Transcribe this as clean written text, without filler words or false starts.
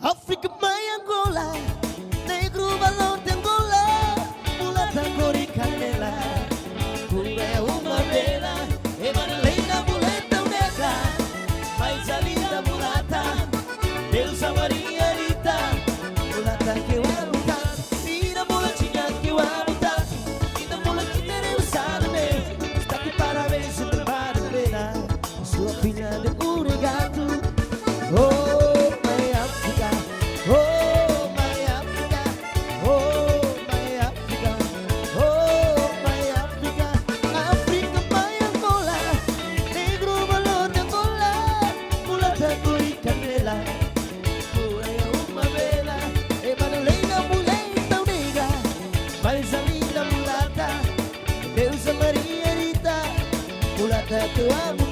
África, mãe Angola, negro balão de Angola, mulata cor e canela, pura é uma vela, Evangelina muleta negra, mas a linda mulata, Deus a Maria Rita, mulata que eu amo tanto, linda mulatinha que eu amo tanto, linda mulatinha eu sabe, está aqui parabéns sempre para ver, sua filha de um gato. Oh, my Africa, oh, my Africa, oh, my Africa, oh, my Africa, África, my Angola, negro balão de Angola, mulata cor e canela, pura é uma vela, Evangelina muleta negra, mas a linda mulata, Deus a Maria Rita, mulata que eu amo.